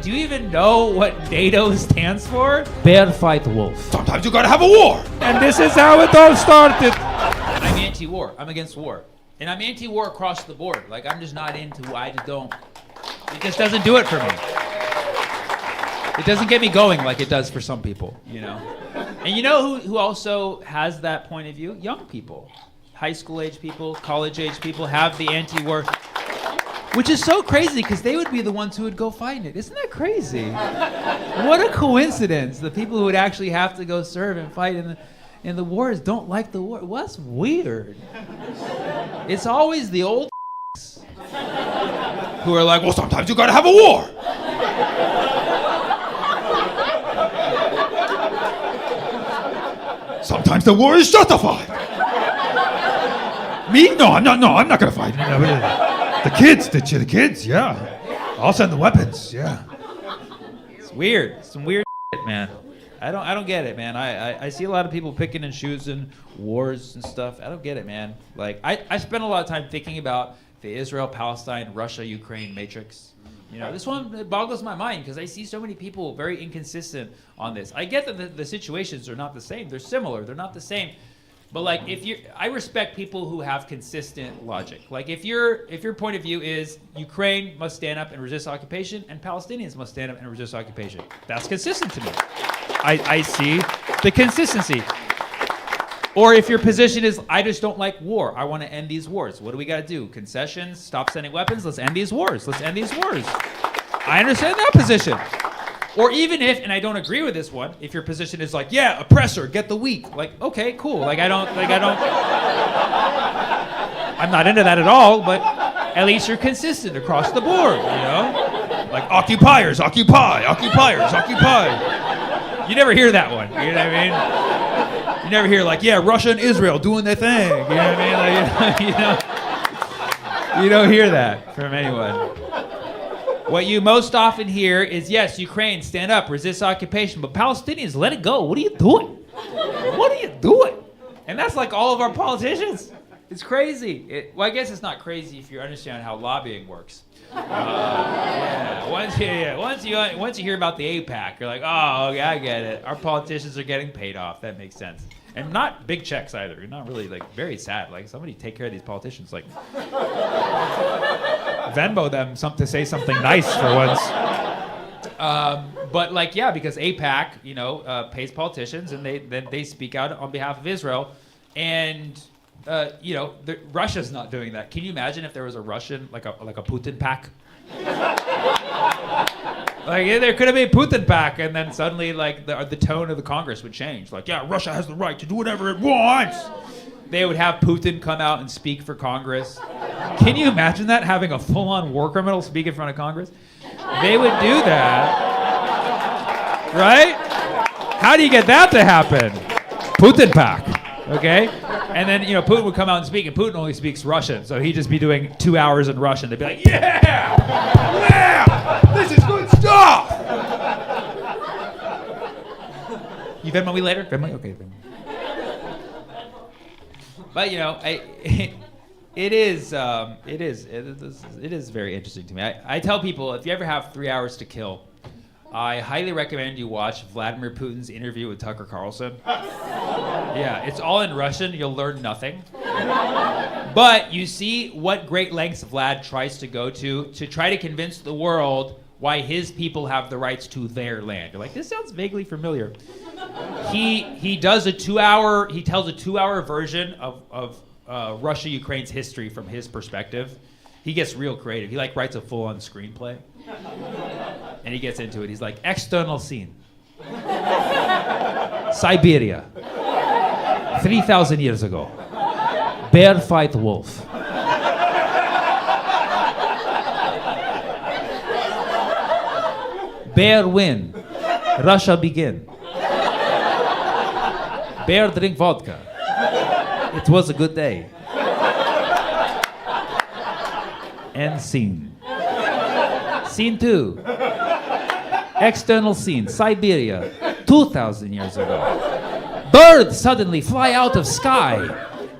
Do you even know what NATO stands for? Bear fight wolf. Sometimes you gotta have a war. And this is how it all started. I'm anti-war. I'm against war. And I'm anti-war across the board. Like, I'm just not into, I just don't, it just doesn't do it for me. It doesn't get me going like it does for some people, you know? And you know who also has that point of view? Young people. High school age people, college age people have the anti-war, which is so crazy because they would be the ones who would go fight it. Isn't that crazy? What a coincidence. The people who would actually have to go serve and fight in the wars don't like the war. What's weird? It's always the old Who are like, well, sometimes you gotta have a war. Sometimes the war is justified. Me? No, I'm not gonna fight. The kids, yeah. I'll send the weapons, yeah. It's weird. Some weird shit, man. I don't get it, man. I see a lot of people picking and choosing wars and stuff. I don't get it, man. Like, I spend a lot of time thinking about the Israel, Palestine, Russia, Ukraine matrix. You know, this one, it boggles my mind because I see so many people very inconsistent on this. I get that the situations are not the same. They're similar. They're not the same. But like, I respect people who have consistent logic. Like, if your point of view is Ukraine must stand up and resist occupation, and Palestinians must stand up and resist occupation, that's consistent to me. I see the consistency. Or if your position is, I just don't like war, I want to end these wars. What do we got to do? Concessions? Stop sending weapons? Let's end these wars. Let's end these wars. I understand that position. Or even if, and I don't agree with this one, if your position is like, yeah, oppressor, get the weak. Like, okay, cool. I'm not into that at all, but at least you're consistent across the board, you know? Like, occupiers, occupy. You never hear that one, you know what I mean? You never hear like, yeah, Russia and Israel doing their thing, you know what I mean? Like, you don't hear that from anyone. What you most often hear is, yes, Ukraine, stand up, resist occupation, but Palestinians, let it go. What are you doing? And that's like all of our politicians. It's crazy. Well, I guess it's not crazy if you understand how lobbying works. Yeah. Once you hear about the APAC, you're like, oh, okay, I get it. Our politicians are getting paid off. That makes sense. And not big checks either. You're not really, like, very sad. Like, somebody take care of these politicians. Like, Venmo them to say something nice for once. But, like, yeah, because APAC, you know, pays politicians, and they speak out on behalf of Israel. And, you know, Russia's not doing that. Can you imagine if there was a Russian, like a Putin pack? Like, there could have been a Putin pack, and then suddenly, like, the tone of the Congress would change. Like, yeah, Russia has the right to do whatever it wants. They would have Putin come out and speak for Congress. Can you imagine that, having a full-on war criminal speak in front of Congress? They would do that. Right? How do you get that to happen? Putin pack. Okay? And then, you know, Putin would come out and speak, and Putin only speaks Russian, so he'd just be doing 2 hours in Russian. They'd be like, yeah! This is good stuff! You Venmo me later? Venmo? Okay, Venmo. But, you know, it is very interesting to me. I tell people, if you ever have 3 hours to kill, I highly recommend you watch Vladimir Putin's interview with Tucker Carlson. Yeah, it's all in Russian. You'll learn nothing. But you see what great lengths Vlad tries to go to try to convince the world why his people have the rights to their land. You're like, this sounds vaguely familiar. He tells a 2-hour version of Russia-Ukraine's history from his perspective. He gets real creative. He like writes a full-on screenplay. And he gets into it. He's like, external scene. Siberia. 3,000 years ago. Bear fight wolf. Bear win. Russia begin. Bear drink vodka. It was a good day. End scene. Scene 2. External scene. Siberia. 2,000 years ago. Birds suddenly fly out of sky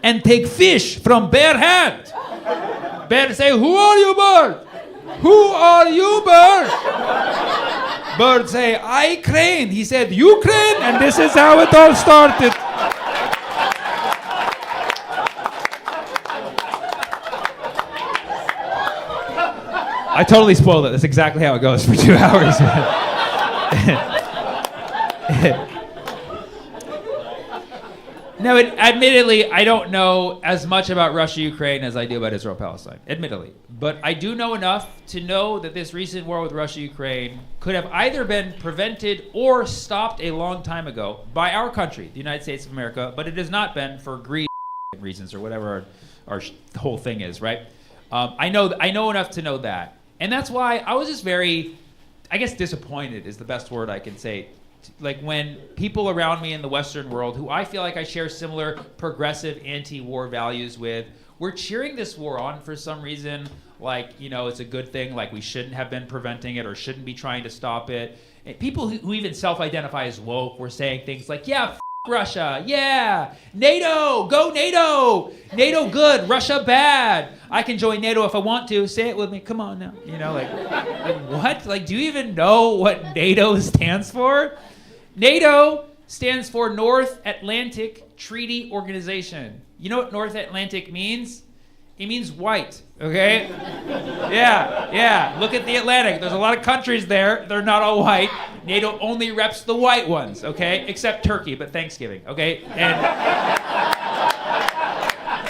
and take fish from bear hand. Bear say, who are you, bird? Who are you, bird? Bird say, I crane. He said, Ukraine, and this is how it all started. I totally spoiled it. That's exactly how it goes for 2 hours. No, admittedly, I don't know as much about Russia-Ukraine as I do about Israel-Palestine, admittedly. But I do know enough to know that this recent war with Russia-Ukraine could have either been prevented or stopped a long time ago by our country, the United States of America, but it has not been for greed reasons or whatever our whole thing is, right? I know enough to know that. And that's why I was just very, I guess disappointed is the best word I can say. Like when people around me in the Western world, who I feel like I share similar progressive anti-war values with, we're cheering this war on for some reason, like, you know, it's a good thing, like we shouldn't have been preventing it or shouldn't be trying to stop it. And people who even self-identify as woke were saying things like, yeah, Russia, yeah, NATO, go NATO, NATO good, Russia bad. I can join NATO if I want to. Say it with me, come on now. You know, like what? Like, do you even know what NATO stands for? NATO stands for North Atlantic Treaty Organization. You know what North Atlantic means? It means white, okay? Yeah. Look at the Atlantic. There's a lot of countries there. They're not all white. NATO only reps the white ones, okay? Except Turkey, but Thanksgiving, okay?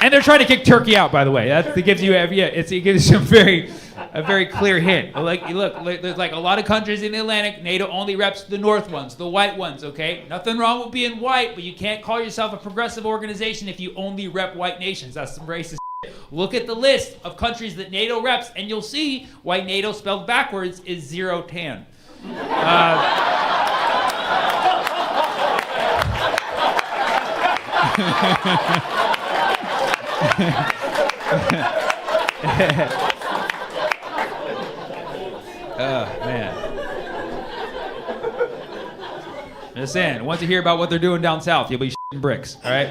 And they're trying to kick Turkey out, by the way. That gives you, it gives you a very clear hint. Like, look, there's like a lot of countries in the Atlantic. NATO only reps the north ones, the white ones, okay? Nothing wrong with being white, but you can't call yourself a progressive organization if you only rep white nations. That's some racist shit. Look at the list of countries that NATO reps, and you'll see why NATO spelled backwards is zero tan. Oh, man. Just saying, once you hear about what they're doing down south, you'll be shitting bricks, all right?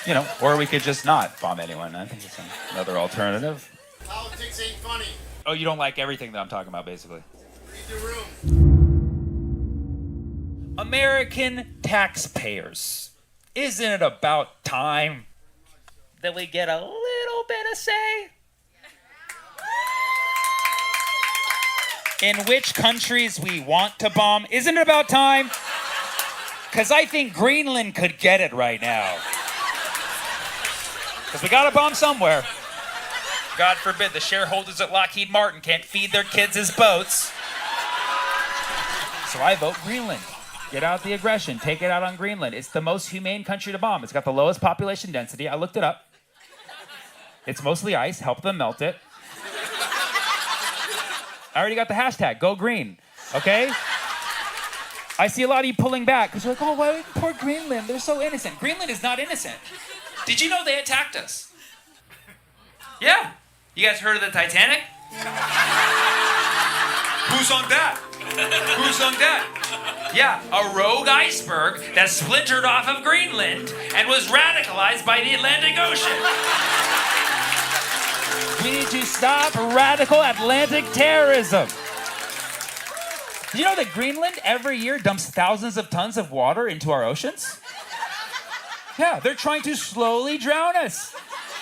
You know, or we could just not bomb anyone. I think it's another alternative. Politics ain't funny. Oh, you don't like everything that I'm talking about, basically. Read the room. American taxpayers. Isn't it about time that we get a little bit of say in which countries we want to bomb? Isn't it about time? Because I think Greenland could get it right now. Because we got to bomb somewhere. God forbid the shareholders at Lockheed Martin can't feed their kids as boats. So I vote Greenland. Get out the aggression. Take it out on Greenland. It's the most humane country to bomb. It's got the lowest population density. I looked it up. It's mostly ice. Help them melt it. I already got the hashtag. Go green. Okay? I see a lot of you pulling back because you're like, oh, why poor Greenland? They're so innocent. Greenland is not innocent. Did you know they attacked us? Yeah. You guys heard of the Titanic? Who sunk that? Who sunk that? Yeah, a rogue iceberg that splintered off of Greenland and was radicalized by the Atlantic Ocean. We need to stop radical Atlantic terrorism. Do you know that Greenland every year dumps thousands of tons of water into our oceans? Yeah, they're trying to slowly drown us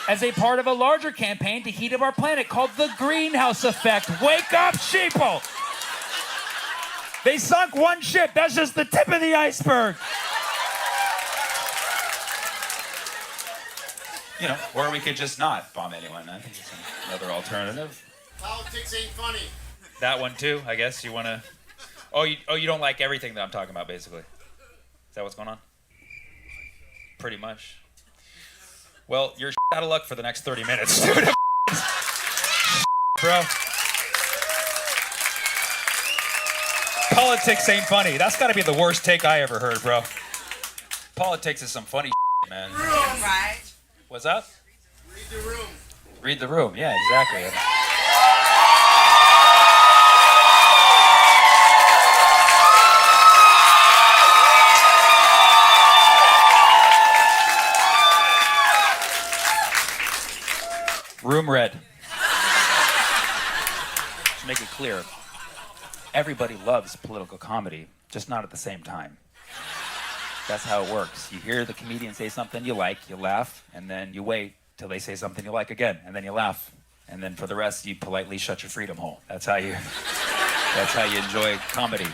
as a part of a larger campaign to heat up our planet called the greenhouse effect. Wake up, sheeple! They sunk one ship. That's just the tip of the iceberg. You know, or we could just not bomb anyone. I think it's another alternative. Politics ain't funny. That one too, I guess. You want to... Oh, you don't like everything that I'm talking about, basically. Is that what's going on? Pretty much. Well, you're out of luck for the next 30 minutes, dude. Bro. Politics ain't funny. That's got to be the worst take I ever heard, bro. Politics is some funny man. Right. What's up? Read the room. Read the room. Yeah, exactly. Room read. To make it clear. Everybody loves political comedy, just not at the same time. That's how it works. You hear the comedian say something you like, you laugh, and then you wait till they say something you like again, and then you laugh. And then for the rest, you politely shut your freedom hole. That's how you enjoy comedy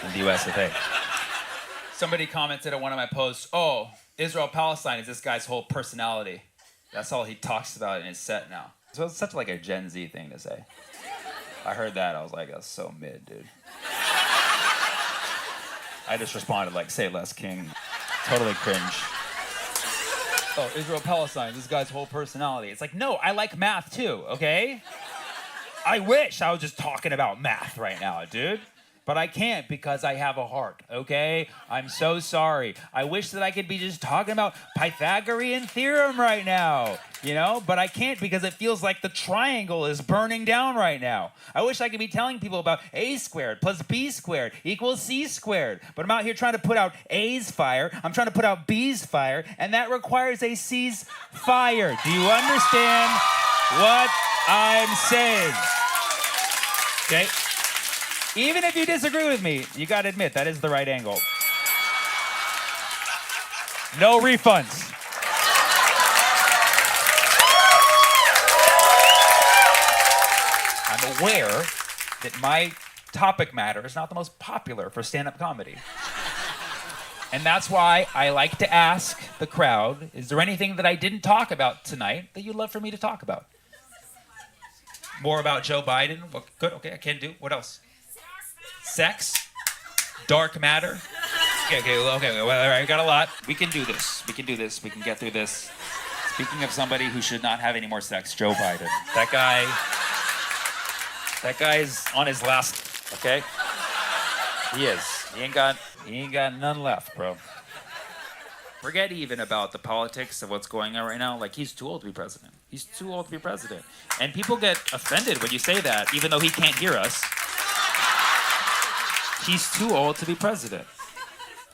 in the US of A. Somebody commented on one of my posts, oh, Israel-Palestine is this guy's whole personality. That's all he talks about in his set now. So it's such like a Gen Z thing to say. I heard that, I was like, that's so mid, dude. I just responded like, say less, king. Totally cringe. Oh, Israel-Palestine, this guy's whole personality. It's like, no, I like math too, okay? I wish I was just talking about math right now, dude. But I can't because I have a heart, okay? I'm so sorry. I wish that I could be just talking about Pythagorean theorem right now, you know? But I can't because it feels like the triangle is burning down right now. I wish I could be telling people about a squared plus b squared equals c squared. But I'm out here trying to put out A's fire. I'm trying to put out B's fire, and that requires a C's fire. Do you understand what I'm saying? Okay? Even if you disagree with me, you gotta admit that is the right angle. No refunds. I'm aware that my topic matter is not the most popular for stand-up comedy. And that's why I like to ask the crowd, is there anything that I didn't talk about tonight that you'd love for me to talk about? More about Joe Biden? Well, good, okay, I can do. What else? Sex? Dark matter? Okay, well, all right, got a lot. We can do this. We can do this. We can get through this. Speaking of somebody who should not have any more sex, Joe Biden. That guy's on his last, okay? He is. He ain't got none left, bro. Forget even about the politics of what's going on right now. Like, he's too old to be president. He's too old to be president. And people get offended when you say that, even though he can't hear us. He's too old to be president.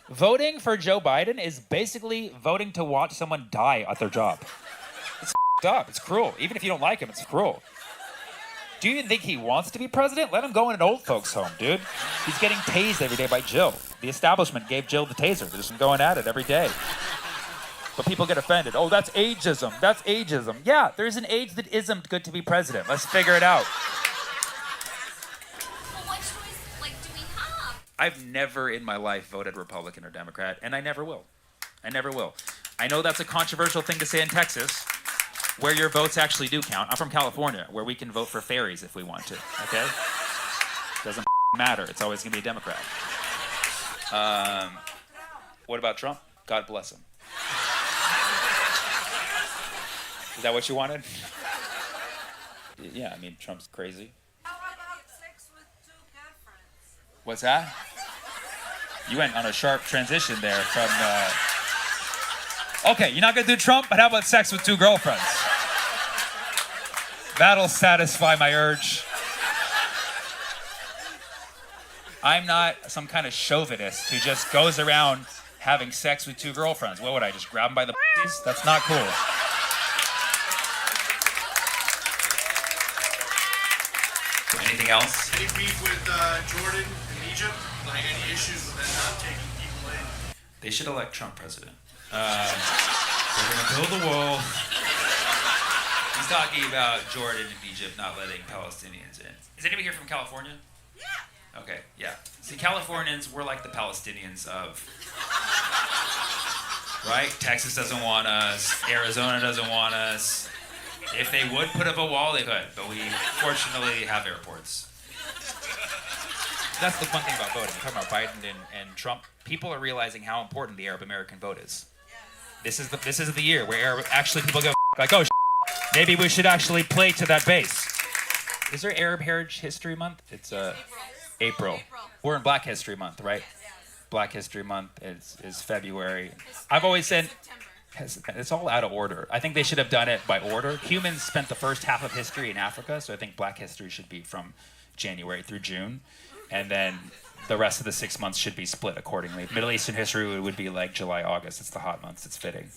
Voting for Joe Biden is basically voting to watch someone die at their job. It's up. It's cruel. Even if you don't like him, it's cruel. Do you even think he wants to be president? Let him go in an old folks' home, dude. He's getting tased every day by Jill. The establishment gave Jill the taser. They're just going at it every day. But people get offended. Oh, that's ageism. That's ageism. Yeah, there's an age that isn't good to be president. Let's figure it out. I've never in my life voted Republican or Democrat, and I never will. I never will. I know that's a controversial thing to say in Texas, where your votes actually do count. I'm from California, where we can vote for fairies if we want to, okay? Doesn't matter. It's always going to be a Democrat. What about Trump? God bless him. Is that what you wanted? Yeah, I mean, Trump's crazy. What's that? You went on a sharp transition there from, Okay, you're not gonna do Trump, but how about sex with 2 girlfriends? That'll satisfy my urge. I'm not some kind of chauvinist who just goes around having sex with 2 girlfriends. What would I just grab them by the p***s? That's not cool. Anything else? Any beef with Jordan and Egypt? Like any issues with them not taking people in? They should elect Trump president. They're gonna build a wall. He's talking about Jordan and Egypt not letting Palestinians in. Is anybody here from California? Yeah. Okay, yeah. See, Californians, we're like the Palestinians of... Right? Texas doesn't want us. Arizona doesn't want us. If they would put up a wall, they could. But we fortunately have airports. That's the fun thing about voting. We're talking about Biden and Trump. People are realizing how important the Arab American vote is. This is the year where actually people go like, oh, maybe we should actually play to that base. Is there Arab Heritage History Month? It's April. We're in Black History Month, right? Black History Month is February. I've always said it's all out of order. I think they should have done it by order. Humans spent the first half of history in Africa, so I think Black history should be from January through June, and then the rest of the 6 months should be split accordingly. Middle Eastern history would be like July, August. It's the hot months. It's fitting.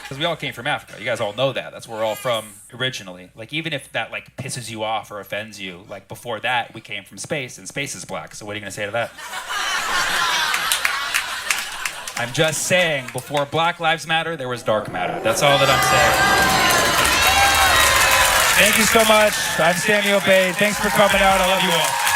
Because we all came from Africa. You guys all know that. That's where we're all from originally. Like, even if that, like, pisses you off or offends you, like, before that, we came from space, and space is black. So what are you going to say to that? I'm just saying, before Black Lives Matter, there was dark matter. That's all that I'm saying. Thank you so much. I'm Sammy Obeid. Thanks for coming out. I love you all.